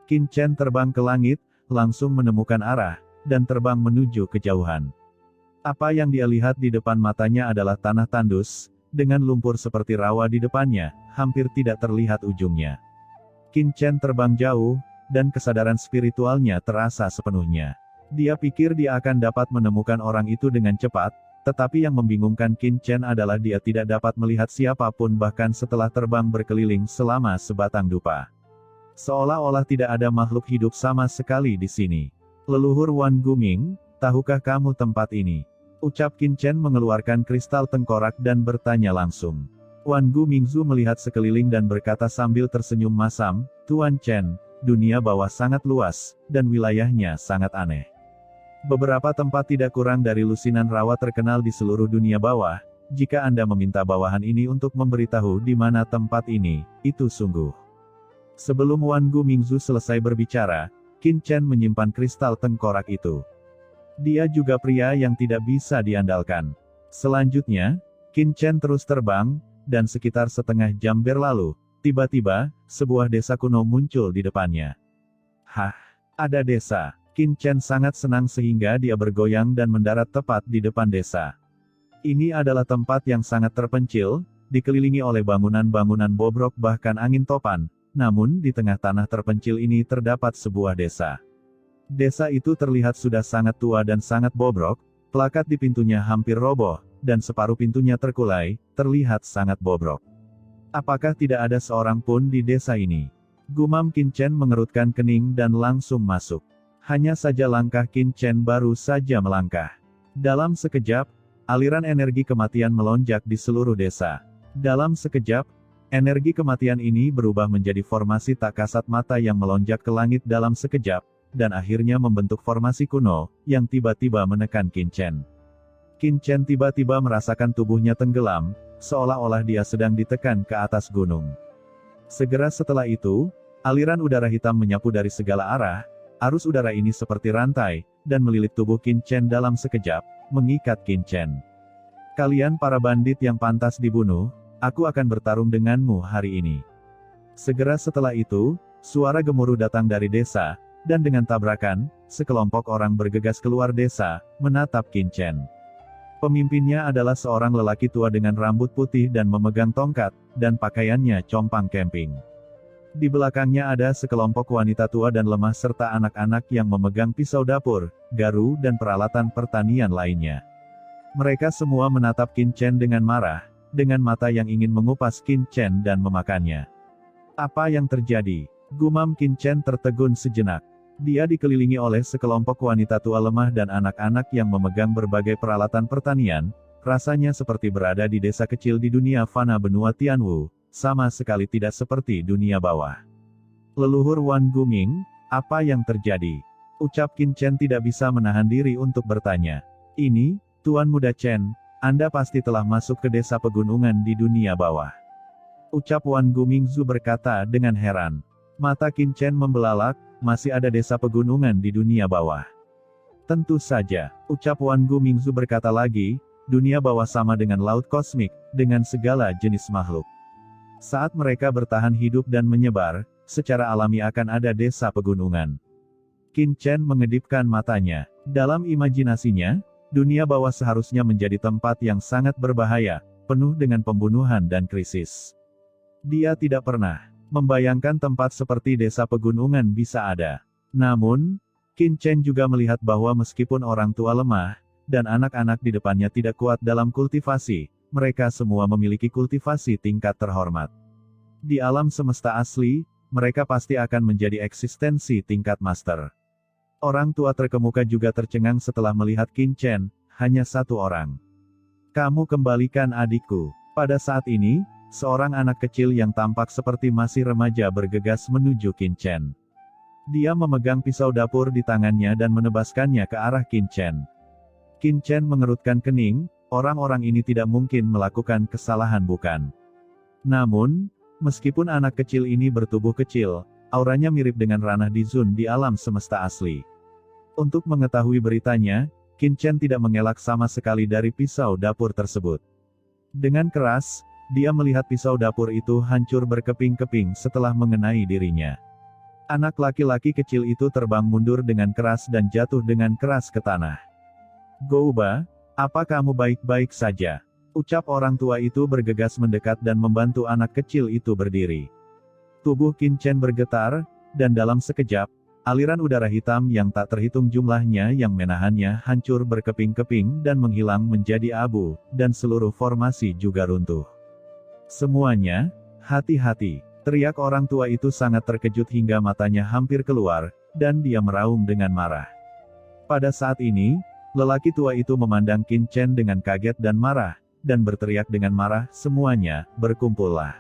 Qin Chen terbang ke langit, langsung menemukan arah, dan terbang menuju kejauhan. Apa yang dia lihat di depan matanya adalah tanah tandus, dengan lumpur seperti rawa di depannya, hampir tidak terlihat ujungnya. Qin Chen terbang jauh, dan kesadaran spiritualnya terasa sepenuhnya. Dia pikir dia akan dapat menemukan orang itu dengan cepat, tetapi yang membingungkan Qin Chen adalah dia tidak dapat melihat siapapun bahkan setelah terbang berkeliling selama sebatang dupa. Seolah-olah tidak ada makhluk hidup sama sekali di sini. Leluhur Wan Guming, tahukah kamu tempat ini? Ucap Qin Chen mengeluarkan kristal tengkorak dan bertanya langsung. Wan Gumingzu melihat sekeliling dan berkata sambil tersenyum masam, Tuan Chen, dunia bawah sangat luas, dan wilayahnya sangat aneh. Beberapa tempat tidak kurang dari lusinan rawa terkenal di seluruh dunia bawah. Jika Anda meminta bawahan ini untuk memberitahu di mana tempat ini, itu sungguh. Sebelum Wan Gumingzu selesai berbicara, Qin Chen menyimpan kristal tengkorak itu. Dia juga pria yang tidak bisa diandalkan. Selanjutnya, Qin Chen terus terbang, dan sekitar setengah jam berlalu, tiba-tiba, sebuah desa kuno muncul di depannya. Hah, ada desa. Qin Chen sangat senang sehingga dia bergoyang dan mendarat tepat di depan desa. Ini adalah tempat yang sangat terpencil, dikelilingi oleh bangunan-bangunan bobrok bahkan angin topan, namun di tengah tanah terpencil ini terdapat sebuah desa. Desa itu terlihat sudah sangat tua dan sangat bobrok, plakat di pintunya hampir roboh, dan separuh pintunya terkulai, terlihat sangat bobrok. Apakah tidak ada seorang pun di desa ini? Gumam Qin Chen mengerutkan kening dan langsung masuk. Hanya saja langkah Qin Chen baru saja melangkah. Dalam sekejap, aliran energi kematian melonjak di seluruh desa. Dalam sekejap, energi kematian ini berubah menjadi formasi tak kasat mata yang melonjak ke langit dalam sekejap, dan akhirnya membentuk formasi kuno, yang tiba-tiba menekan Qin Chen. Qin Chen tiba-tiba merasakan tubuhnya tenggelam, seolah-olah dia sedang ditekan ke atas gunung. Segera setelah itu, aliran udara hitam menyapu dari segala arah. Arus udara ini seperti rantai, dan melilit tubuh Qin Chen dalam sekejap, mengikat Qin Chen. Kalian para bandit yang pantas dibunuh, aku akan bertarung denganmu hari ini. Segera setelah itu, suara gemuruh datang dari desa, dan dengan tabrakan, sekelompok orang bergegas keluar desa, menatap Qin Chen. Pemimpinnya adalah seorang lelaki tua dengan rambut putih dan memegang tongkat, dan pakaiannya compang camping. Di belakangnya ada sekelompok wanita tua dan lemah serta anak-anak yang memegang pisau dapur, garu dan peralatan pertanian lainnya. Mereka semua menatap Qin Chen dengan marah, dengan mata yang ingin mengupas Qin Chen dan memakannya. Apa yang terjadi? Gumam Qin Chen tertegun sejenak. Dia dikelilingi oleh sekelompok wanita tua lemah dan anak-anak yang memegang berbagai peralatan pertanian, rasanya seperti berada di desa kecil di dunia fana benua Tianwu. Sama sekali tidak seperti dunia bawah. Leluhur Wan Guming, apa yang terjadi? Ucap Qin Chen tidak bisa menahan diri untuk bertanya. Ini, Tuan Muda Chen, Anda pasti telah masuk ke desa pegunungan di dunia bawah. Ucap Wan Gumingzu berkata dengan heran. Mata Qin Chen membelalak, masih ada desa pegunungan di dunia bawah. Tentu saja, ucap Wan Gumingzu berkata lagi, dunia bawah sama dengan laut kosmik, dengan segala jenis makhluk. Saat mereka bertahan hidup dan menyebar, secara alami akan ada desa pegunungan. Qin Chen mengedipkan matanya. Dalam imajinasinya, dunia bawah seharusnya menjadi tempat yang sangat berbahaya, penuh dengan pembunuhan dan krisis. Dia tidak pernah membayangkan tempat seperti desa pegunungan bisa ada. Namun, Qin Chen juga melihat bahwa meskipun orang tua lemah, dan anak-anak di depannya tidak kuat dalam kultivasi, mereka semua memiliki kultivasi tingkat terhormat. Di alam semesta asli, mereka pasti akan menjadi eksistensi tingkat master. Orang tua terkemuka juga tercengang setelah melihat Qin Chen, hanya satu orang. Kamu kembalikan adikku. Pada saat ini, seorang anak kecil yang tampak seperti masih remaja bergegas menuju Qin Chen. Dia memegang pisau dapur di tangannya dan menebaskannya ke arah Qin Chen. Qin Chen mengerutkan kening, orang-orang ini tidak mungkin melakukan kesalahan bukan? Namun, meskipun anak kecil ini bertubuh kecil, auranya mirip dengan ranah Dizun di alam semesta asli. Untuk mengetahui beritanya, Qin Chen tidak mengelak sama sekali dari pisau dapur tersebut. Dengan keras, dia melihat pisau dapur itu hancur berkeping-keping setelah mengenai dirinya. Anak laki-laki kecil itu terbang mundur dengan keras dan jatuh dengan keras ke tanah. Gouba, apa kamu baik-baik saja? Ucap orang tua itu bergegas mendekat dan membantu anak kecil itu berdiri. Tubuh Qin Chen bergetar, dan dalam sekejap, aliran udara hitam yang tak terhitung jumlahnya yang menahannya hancur berkeping-keping dan menghilang menjadi abu, dan seluruh formasi juga runtuh. Semuanya, hati-hati, teriak orang tua itu sangat terkejut hingga matanya hampir keluar, dan dia meraung dengan marah. Pada saat ini, lelaki tua itu memandang Qin Chen dengan kaget dan marah, dan berteriak dengan marah, semuanya, berkumpullah.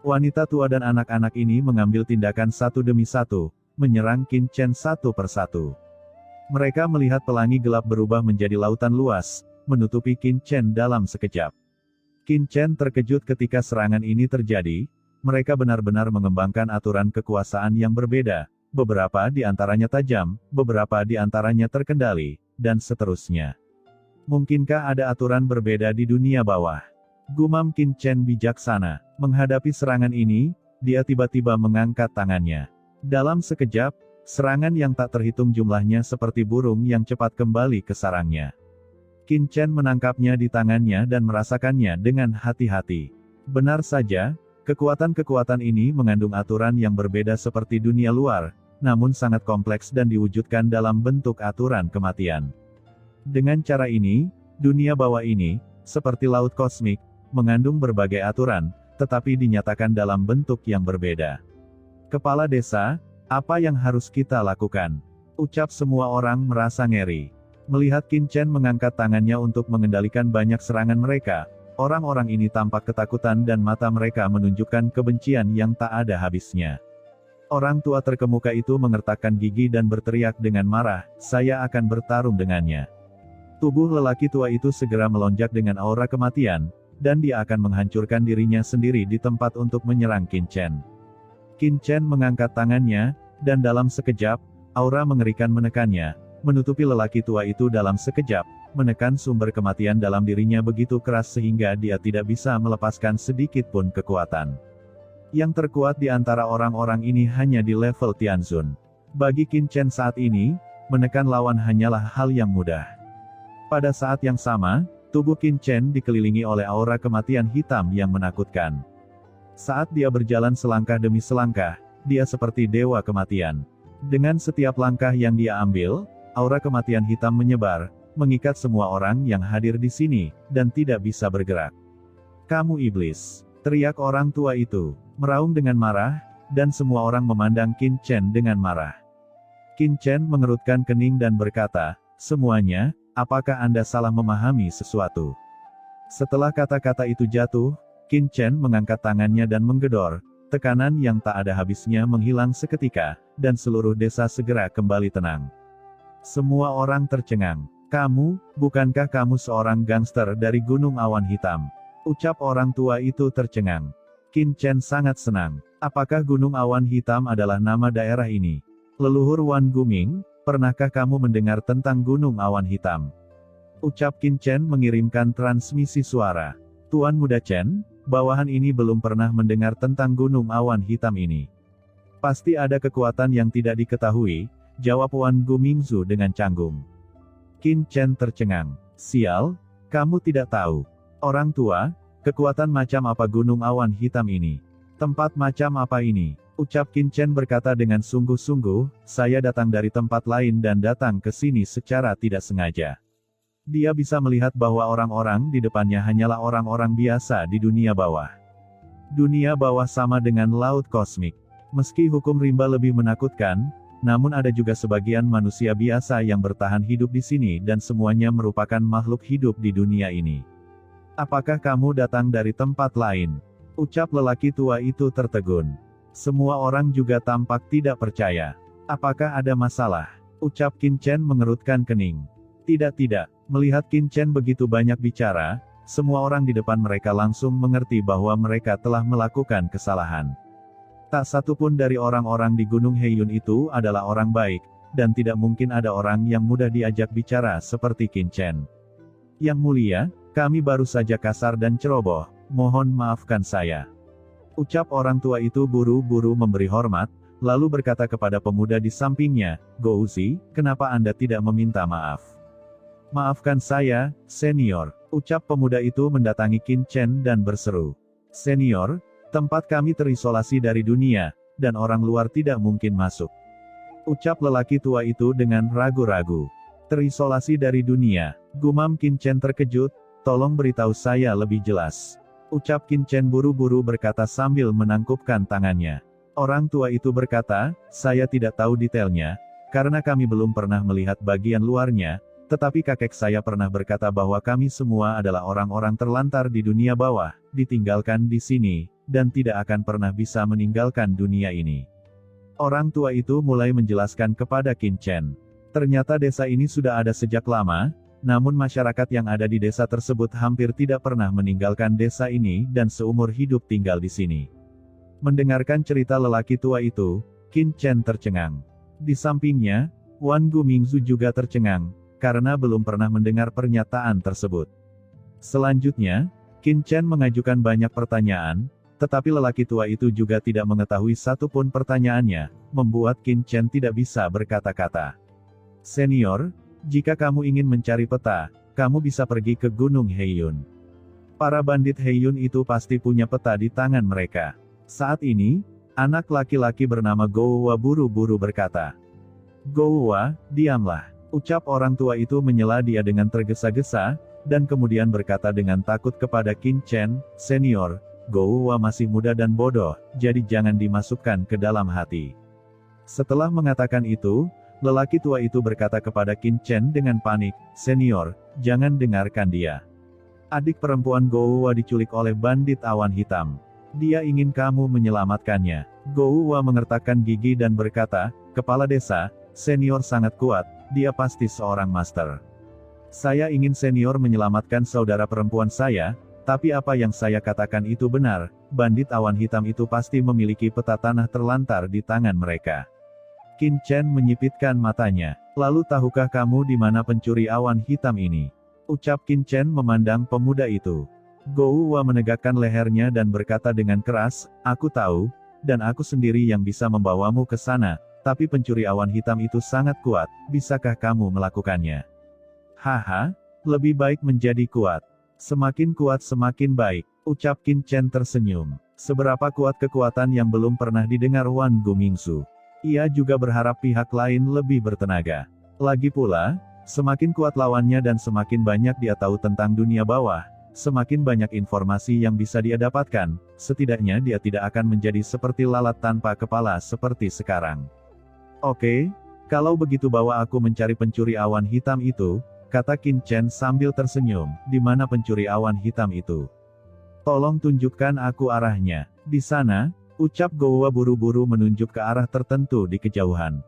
Wanita tua dan anak-anak ini mengambil tindakan satu demi satu, menyerang Qin Chen satu persatu. Mereka melihat pelangi gelap berubah menjadi lautan luas, menutupi Qin Chen dalam sekejap. Qin Chen terkejut ketika serangan ini terjadi, mereka benar-benar mengembangkan aturan kekuasaan yang berbeda, beberapa di antaranya tajam, beberapa di antaranya terkendali, dan seterusnya. Mungkinkah ada aturan berbeda di dunia bawah? Gumam Qin Chen bijaksana. Menghadapi serangan ini, dia tiba-tiba mengangkat tangannya. Dalam sekejap, serangan yang tak terhitung jumlahnya seperti burung yang cepat kembali ke sarangnya. Qin Chen menangkapnya di tangannya dan merasakannya dengan hati-hati. Benar saja, kekuatan-kekuatan ini mengandung aturan yang berbeda seperti dunia luar, namun sangat kompleks dan diwujudkan dalam bentuk aturan kematian. Dengan cara ini, dunia bawah ini, seperti laut kosmik, mengandung berbagai aturan, tetapi dinyatakan dalam bentuk yang berbeda. Kepala desa, apa yang harus kita lakukan? Ucap semua orang merasa ngeri. Melihat Qin Chen mengangkat tangannya untuk mengendalikan banyak serangan mereka, orang-orang ini tampak ketakutan dan mata mereka menunjukkan kebencian yang tak ada habisnya. Orang tua terkemuka itu mengertakkan gigi dan berteriak dengan marah, saya akan bertarung dengannya. Tubuh lelaki tua itu segera melonjak dengan aura kematian, dan dia akan menghancurkan dirinya sendiri di tempat untuk menyerang Qin Chen. Qin Chen mengangkat tangannya, dan dalam sekejap, aura mengerikan menekannya, menutupi lelaki tua itu dalam sekejap, menekan sumber kematian dalam dirinya begitu keras sehingga dia tidak bisa melepaskan sedikit pun kekuatan. Yang terkuat di antara orang-orang ini hanya di level Tianzun. Bagi Qin Chen saat ini, menekan lawan hanyalah hal yang mudah. Pada saat yang sama, tubuh Qin Chen dikelilingi oleh aura kematian hitam yang menakutkan. Saat dia berjalan selangkah demi selangkah, dia seperti dewa kematian. Dengan setiap langkah yang dia ambil, aura kematian hitam menyebar, mengikat semua orang yang hadir di sini, dan tidak bisa bergerak. Kamu iblis! Teriak orang tua itu, meraung dengan marah, dan semua orang memandang Qin Chen dengan marah. Qin Chen mengerutkan kening dan berkata, semuanya, apakah Anda salah memahami sesuatu? Setelah kata-kata itu jatuh, Qin Chen mengangkat tangannya dan menggedor, tekanan yang tak ada habisnya menghilang seketika, dan seluruh desa segera kembali tenang. Semua orang tercengang. Kamu, bukankah kamu seorang gangster dari Gunung Awan Hitam? Ucap orang tua itu tercengang. Qin Chen sangat senang. Apakah Gunung Awan Hitam adalah nama daerah ini? Leluhur Wan Guming, pernahkah kamu mendengar tentang Gunung Awan Hitam? Ucap Qin Chen mengirimkan transmisi suara. Tuan Muda Chen, bawahan ini belum pernah mendengar tentang Gunung Awan Hitam ini. Pasti ada kekuatan yang tidak diketahui, jawab Wan Gumingzu dengan canggung. Qin Chen tercengang. Sial, kamu tidak tahu. Orang tua, kekuatan macam apa Gunung Awan Hitam ini? Tempat macam apa ini? Ucap Qin Chen berkata dengan sungguh-sungguh, saya datang dari tempat lain dan datang ke sini secara tidak sengaja. Dia bisa melihat bahwa orang-orang di depannya hanyalah orang-orang biasa di dunia bawah. Dunia bawah sama dengan laut kosmik. Meski hukum rimba lebih menakutkan, namun ada juga sebagian manusia biasa yang bertahan hidup di sini dan semuanya merupakan makhluk hidup di dunia ini. Apakah kamu datang dari tempat lain? Ucap lelaki tua itu tertegun. Semua orang juga tampak tidak percaya. Apakah ada masalah? Ucap Qin Chen mengerutkan kening. Tidak. Melihat Qin Chen begitu banyak bicara, semua orang di depan mereka langsung mengerti bahwa mereka telah melakukan kesalahan. Tak satu pun dari orang-orang di Gunung Heiyun itu adalah orang baik, dan tidak mungkin ada orang yang mudah diajak bicara seperti Qin Chen. Yang mulia, kami baru saja kasar dan ceroboh, mohon maafkan saya. Ucap orang tua itu buru-buru memberi hormat, lalu berkata kepada pemuda di sampingnya, "Gouzi, kenapa Anda tidak meminta maaf?" "Maafkan saya, senior," ucap pemuda itu mendatangi Qin Chen dan berseru. "Senior, tempat kami terisolasi dari dunia, dan orang luar tidak mungkin masuk," ucap lelaki tua itu dengan ragu-ragu. "Terisolasi dari dunia," gumam Qin Chen terkejut, "tolong beritahu saya lebih jelas," ucap Qin Chen buru-buru berkata sambil menangkupkan tangannya. Orang tua itu berkata, "Saya tidak tahu detailnya, karena kami belum pernah melihat bagian luarnya, tetapi kakek saya pernah berkata bahwa kami semua adalah orang-orang terlantar di dunia bawah, ditinggalkan di sini, dan tidak akan pernah bisa meninggalkan dunia ini." Orang tua itu mulai menjelaskan kepada Qin Chen. Ternyata desa ini sudah ada sejak lama, namun masyarakat yang ada di desa tersebut hampir tidak pernah meninggalkan desa ini dan seumur hidup tinggal di sini. Mendengarkan cerita lelaki tua itu, Qin Chen tercengang. Di sampingnya, Wan Gumingzu juga tercengang, karena belum pernah mendengar pernyataan tersebut. Selanjutnya, Qin Chen mengajukan banyak pertanyaan, tetapi lelaki tua itu juga tidak mengetahui satu pun pertanyaannya, membuat Qin Chen tidak bisa berkata-kata. "Senior, jika kamu ingin mencari peta, kamu bisa pergi ke Gunung Heiyun. Para bandit Heiyun itu pasti punya peta di tangan mereka." Saat ini, anak laki-laki bernama Gouwa buru-buru berkata. "Gouwa, diamlah," ucap orang tua itu menyela dia dengan tergesa-gesa, dan kemudian berkata dengan takut kepada Qin Chen, "Senior, Gouwa masih muda dan bodoh, jadi jangan dimasukkan ke dalam hati." Setelah mengatakan itu, lelaki tua itu berkata kepada Qin Chen dengan panik, "Senior, jangan dengarkan dia. Adik perempuan Gouwa diculik oleh bandit awan hitam. Dia ingin kamu menyelamatkannya." Gouwa mengertakkan gigi dan berkata, "Kepala desa, senior sangat kuat, dia pasti seorang master. Saya ingin senior menyelamatkan saudara perempuan saya, tapi apa yang saya katakan itu benar, bandit awan hitam itu pasti memiliki peta tanah terlantar di tangan mereka." Qin Chen menyipitkan matanya. "Lalu tahukah kamu di mana pencuri awan hitam ini?" ucap Qin Chen memandang pemuda itu. Gouwa menegakkan lehernya dan berkata dengan keras, "Aku tahu, dan aku sendiri yang bisa membawamu ke sana, tapi pencuri awan hitam itu sangat kuat, bisakah kamu melakukannya?" "Haha, lebih baik menjadi kuat. Semakin kuat semakin baik," ucap Qin Chen tersenyum. Seberapa kuat kekuatan yang belum pernah didengar Wan Gumingzu. Ia juga berharap pihak lain lebih bertenaga. Lagi pula, semakin kuat lawannya dan semakin banyak dia tahu tentang dunia bawah, semakin banyak informasi yang bisa dia dapatkan, setidaknya dia tidak akan menjadi seperti lalat tanpa kepala seperti sekarang. "Oke, kalau begitu bawa aku mencari pencuri awan hitam itu," kata Qin Chen sambil tersenyum. "Di mana pencuri awan hitam itu? Tolong tunjukkan aku arahnya." "Di sana," ucap Gouwa buru-buru menunjuk ke arah tertentu di kejauhan.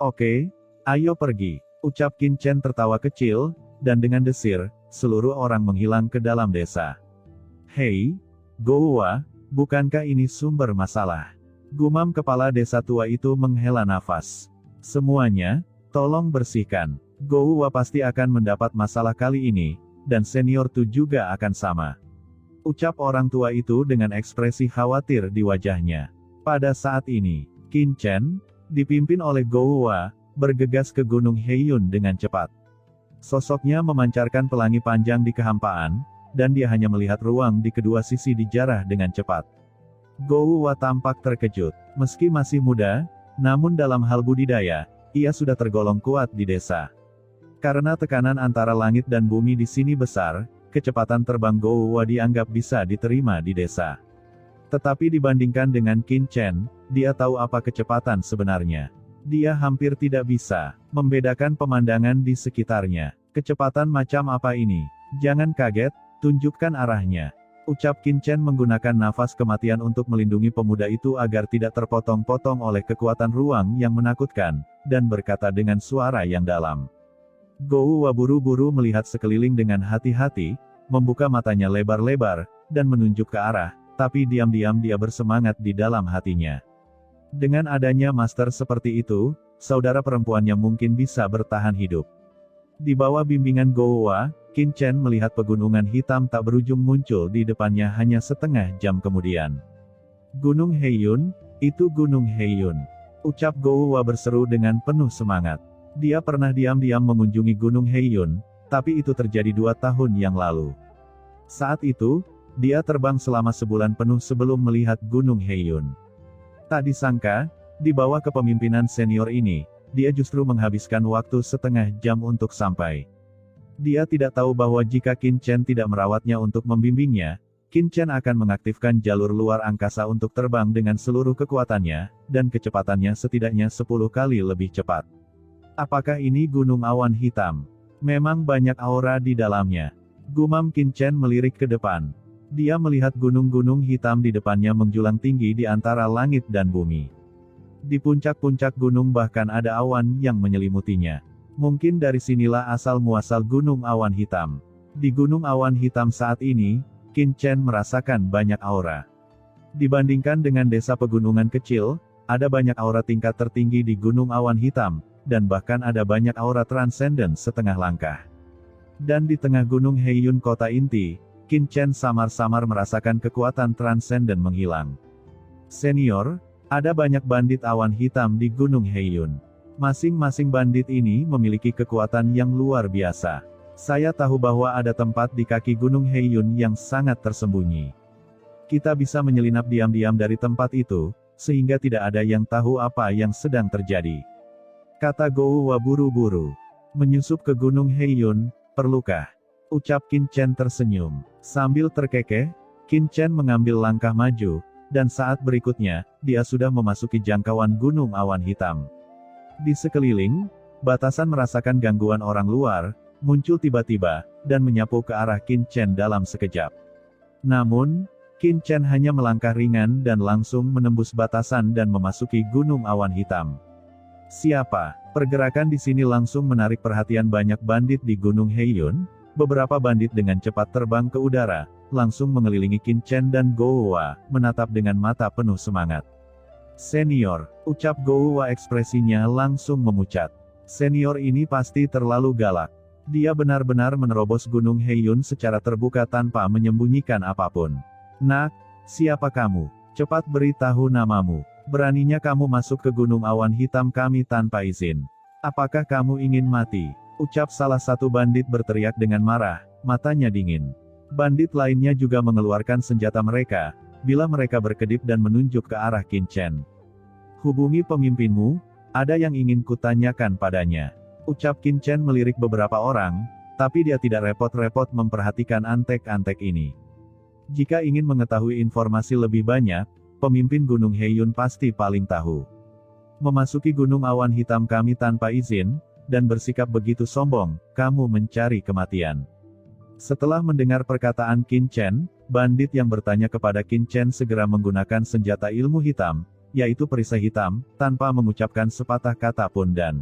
"Oke, ayo pergi," ucap Qin Chen tertawa kecil, dan dengan desir, seluruh orang menghilang ke dalam desa. "Hei, Gouwa, bukankah ini sumber masalah?" gumam kepala desa tua itu menghela nafas. "Semuanya, tolong bersihkan. Gouwa pasti akan mendapat masalah kali ini, dan senior Tu juga akan sama," ucap orang tua itu dengan ekspresi khawatir di wajahnya. Pada saat ini, Qin Chen, dipimpin oleh Gouwa, bergegas ke Gunung Heiyun dengan cepat. Sosoknya memancarkan pelangi panjang di kehampaan, dan dia hanya melihat ruang di kedua sisi dijarah dengan cepat. Gouwa tampak terkejut. Meski masih muda, namun dalam hal budidaya, ia sudah tergolong kuat di desa. Karena tekanan antara langit dan bumi di sini besar, kecepatan terbang Gouwa dianggap bisa diterima di desa. Tetapi dibandingkan dengan Qin Chen, dia tahu apa kecepatan sebenarnya. Dia hampir tidak bisa membedakan pemandangan di sekitarnya. "Kecepatan macam apa ini? Jangan kaget, tunjukkan arahnya," ucap Qin Chen menggunakan nafas kematian untuk melindungi pemuda itu agar tidak terpotong-potong oleh kekuatan ruang yang menakutkan, dan berkata dengan suara yang dalam. Gouwa buru-buru melihat sekeliling dengan hati-hati, membuka matanya lebar-lebar, dan menunjuk ke arah, tapi diam-diam dia bersemangat di dalam hatinya. Dengan adanya master seperti itu, saudara perempuannya mungkin bisa bertahan hidup. Di bawah bimbingan Gouwa, Qin Chen melihat pegunungan hitam tak berujung muncul di depannya hanya setengah jam kemudian. Gunung Heiyun, Itu Gunung Heiyun. Ucap Gouwa berseru dengan penuh semangat. Dia pernah diam-diam mengunjungi Gunung Heiyun, tapi itu terjadi 2 tahun yang lalu. Saat itu, dia terbang selama sebulan penuh sebelum melihat Gunung Heiyun. Tak disangka, di bawah kepemimpinan senior ini, dia justru menghabiskan waktu setengah jam untuk sampai. Dia tidak tahu bahwa jika Qin Chen tidak merawatnya untuk membimbingnya, Qin Chen akan mengaktifkan jalur luar angkasa untuk terbang dengan seluruh kekuatannya, dan kecepatannya setidaknya 10 kali lebih cepat. Apakah ini gunung awan hitam? Memang banyak aura di dalamnya. Gumam Qin Chen melirik ke depan. Dia melihat gunung-gunung hitam di depannya menjulang tinggi di antara langit dan bumi. Di puncak-puncak gunung bahkan ada awan yang menyelimutinya. Mungkin dari sinilah asal-muasal gunung awan hitam. Di gunung awan hitam saat ini, Qin Chen merasakan banyak aura. Dibandingkan dengan desa pegunungan kecil, ada banyak aura tingkat tertinggi di gunung awan hitam, dan bahkan ada banyak aura transenden setengah langkah. Dan di tengah gunung Heiyun kota inti, Qin Chen samar-samar merasakan kekuatan transenden menghilang. Senior, ada banyak bandit awan hitam di gunung Heiyun. Masing-masing bandit ini memiliki kekuatan yang luar biasa. Saya tahu bahwa ada tempat di kaki gunung Heiyun yang sangat tersembunyi. Kita bisa menyelinap diam-diam dari tempat itu, sehingga tidak ada yang tahu apa yang sedang terjadi. Kata Gouwa buru-buru. Menyusup ke gunung Heiyun, perlukah? Ucap Qin Chen tersenyum. Sambil terkekeh, Qin Chen mengambil langkah maju, dan saat berikutnya, dia sudah memasuki jangkauan gunung awan hitam. Di sekeliling, batasan merasakan gangguan orang luar, muncul tiba-tiba, dan menyapu ke arah Qin Chen dalam sekejap. Namun, Qin Chen hanya melangkah ringan dan langsung menembus batasan dan memasuki gunung awan hitam. Siapa? Pergerakan di sini langsung menarik perhatian banyak bandit di gunung Heiyun. Beberapa bandit dengan cepat terbang ke udara, langsung mengelilingi Qin Chen dan Gouwa, menatap dengan mata penuh semangat. Senior, ucap Gouwa ekspresinya langsung memucat. Senior ini pasti terlalu galak. Dia benar-benar menerobos gunung Heiyun secara terbuka tanpa menyembunyikan apapun. Nak, siapa kamu? Cepat beritahu namamu. Beraninya kamu masuk ke gunung awan hitam kami tanpa izin. Apakah kamu ingin mati? Ucap salah satu bandit berteriak dengan marah, matanya dingin. Bandit lainnya juga mengeluarkan senjata mereka, bila mereka berkedip dan menunjuk ke arah Qin Chen. Hubungi pemimpinmu, ada yang ingin kutanyakan padanya. Ucap Qin Chen melirik beberapa orang, tapi dia tidak repot-repot memperhatikan antek-antek ini. Jika ingin mengetahui informasi lebih banyak, pemimpin Gunung Heiyun pasti paling tahu. Memasuki gunung awan hitam kami tanpa izin, dan bersikap begitu sombong, kamu mencari kematian. Setelah mendengar perkataan Qin Chen, bandit yang bertanya kepada Qin Chen segera menggunakan senjata ilmu hitam, yaitu perisai hitam, tanpa mengucapkan sepatah kata pun dan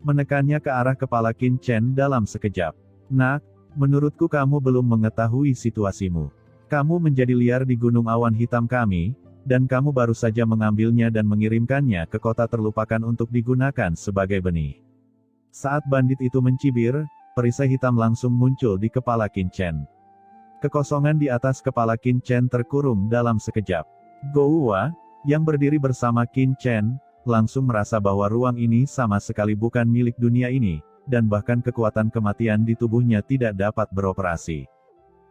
menekannya ke arah kepala Qin Chen dalam sekejap. Nak, menurutku kamu belum mengetahui situasimu. Kamu menjadi liar di gunung awan hitam kami, dan kamu baru saja mengambilnya dan mengirimkannya ke kota terlupakan untuk digunakan sebagai benih. Saat bandit itu mencibir, perisai hitam langsung muncul di kepala Qin Chen. Kekosongan di atas kepala Qin Chen terkurung dalam sekejap. Gouwa, yang berdiri bersama Qin Chen, langsung merasa bahwa ruang ini sama sekali bukan milik dunia ini, dan bahkan kekuatan kematian di tubuhnya tidak dapat beroperasi.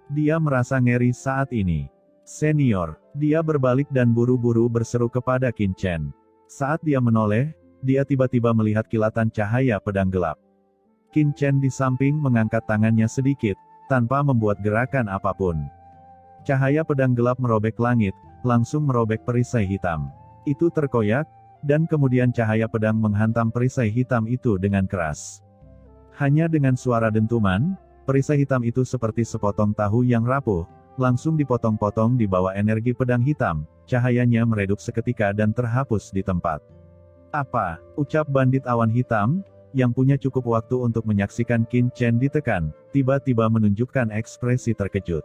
Dia merasa ngeri saat ini. Senior, dia berbalik dan buru-buru berseru kepada Qin Chen. Saat dia menoleh, dia tiba-tiba melihat kilatan cahaya pedang gelap. Qin Chen di samping mengangkat tangannya sedikit, tanpa membuat gerakan apapun. Cahaya pedang gelap merobek langit, langsung merobek perisai hitam. Itu terkoyak, dan kemudian cahaya pedang menghantam perisai hitam itu dengan keras. Hanya dengan suara dentuman, perisai hitam itu seperti sepotong tahu yang rapuh, langsung dipotong-potong di bawah energi pedang hitam, cahayanya meredup seketika dan terhapus di tempat. Apa? Ucap bandit awan hitam, yang punya cukup waktu untuk menyaksikan Qin Chen ditekan, tiba-tiba menunjukkan ekspresi terkejut.